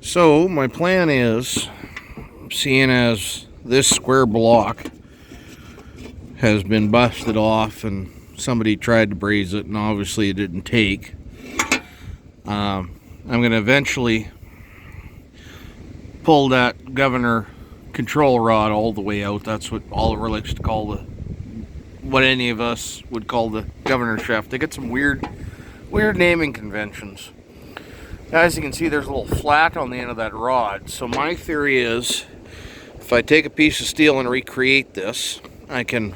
So my plan is, seeing as this square block has been busted off and somebody tried to braze it and obviously it didn't take, I'm going to eventually pull that governor control rod all the way out. That's what Oliver likes to call what any of us would call the governor shaft. They get some weird naming conventions. As you can see, there's a little flat on the end of that rod. So my theory is, if I take a piece of steel and recreate this, I can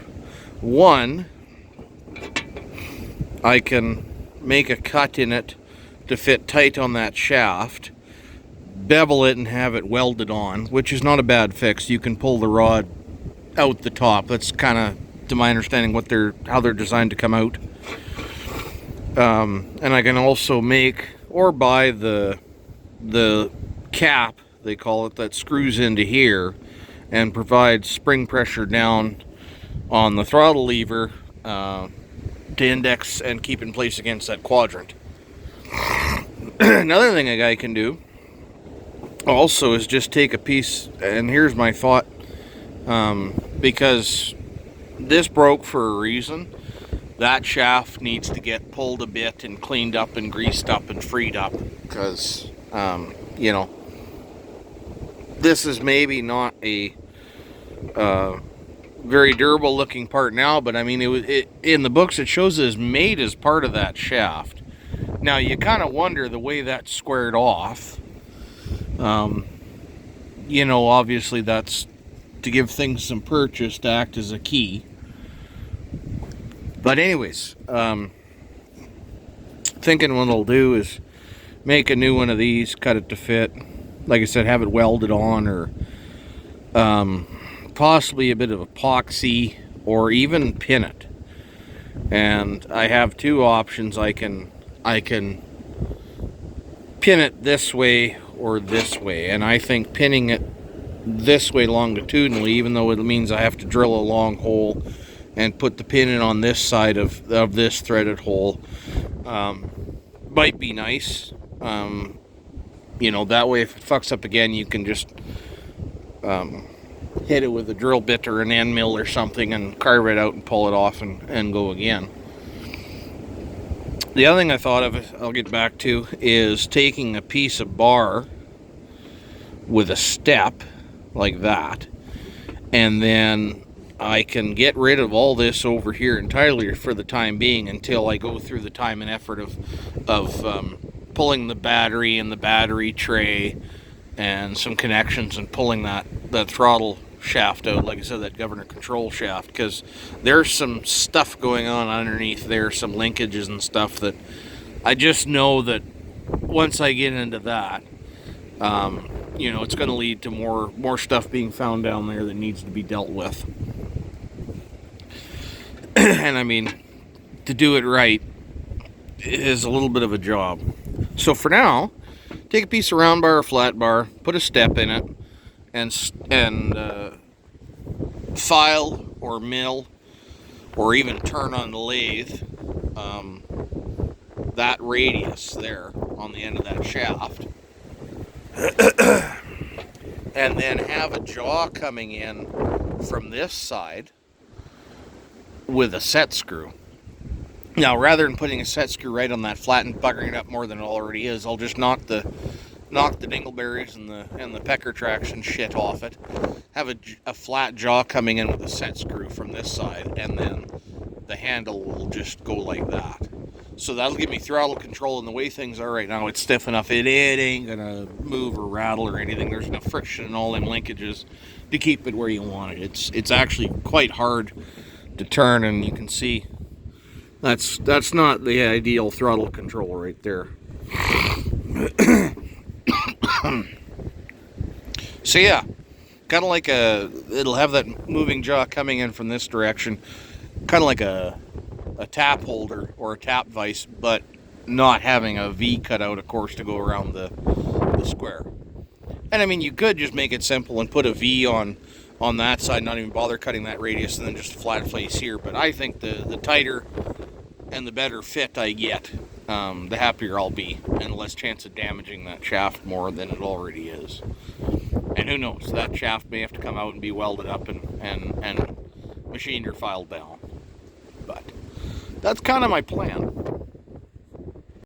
make a cut in it to fit tight on that shaft, bevel it and have it welded on, which is not a bad fix. You can pull the rod out the top. That's kind of, to my understanding, how they're designed to come out. And I can also make or buy the cap, they call it, that screws into here and provides spring pressure down on the throttle lever to index and keep in place against that quadrant. Another thing a guy can do also is just take a piece, and here's my thought, because this broke for a reason. That shaft needs to get pulled a bit and cleaned up and greased up and freed up, because this is maybe not a very durable looking part now, but I mean, in the books it shows it is made as part of that shaft. Now you kind of wonder the way that's squared off. Obviously that's to give things some purchase, to act as a key. But anyways, thinking what I'll do is make a new one of these, cut it to fit. Like I said, have it welded on, or possibly a bit of epoxy, or even pin it. And I have two options. I can pin it this way or this way, and I think pinning it this way longitudinally, even though it means I have to drill a long hole and put the pin in on this side of this threaded hole, might be nice. That way if it fucks up again, you can just hit it with a drill bit or an end mill or something and carve it out and pull it off and go again. The other thing I thought of, I'll get back to, is taking a piece of bar with a step like that, and then I can get rid of all this over here entirely for the time being, until I go through the time and effort of pulling the battery and the battery tray and some connections and pulling that throttle shaft out, like I said, that governor control shaft, because there's some stuff going on underneath there, some linkages and stuff that I just know that once I get into that, it's going to lead to more stuff being found down there that needs to be dealt with. And I mean, to do it right is a little bit of a job. So for now, take a piece of round bar or flat bar, put a step in it, and file or mill or even turn on the lathe that radius there on the end of that shaft. And then have a jaw coming in from this side with a set screw. Now, rather than putting a set screw right on that flat and buggering it up more than it already is, I'll just knock the dingleberries and the pecker traction shit off it. Have a flat jaw coming in with a set screw from this side, and then the handle will just go like that. So that'll give me throttle control, and the way things are right now, it's stiff enough. It ain't gonna move or rattle or anything. There's enough friction in all them linkages to keep it where you want it. It's actually quite hard to turn, and you can see that's not the ideal throttle control right there. So yeah, kind of like it'll have that moving jaw coming in from this direction, kind of like a tap holder or a tap vise, but not having a V cut out, of course, to go around the square. And I mean, you could just make it simple and put a V on that side, not even bother cutting that radius, and then just a flat face here. But I think the tighter and the better fit I get, the happier I'll be, and less chance of damaging that shaft more than it already is. And who knows, that shaft may have to come out and be welded up and machined or filed down. But that's kind of my plan.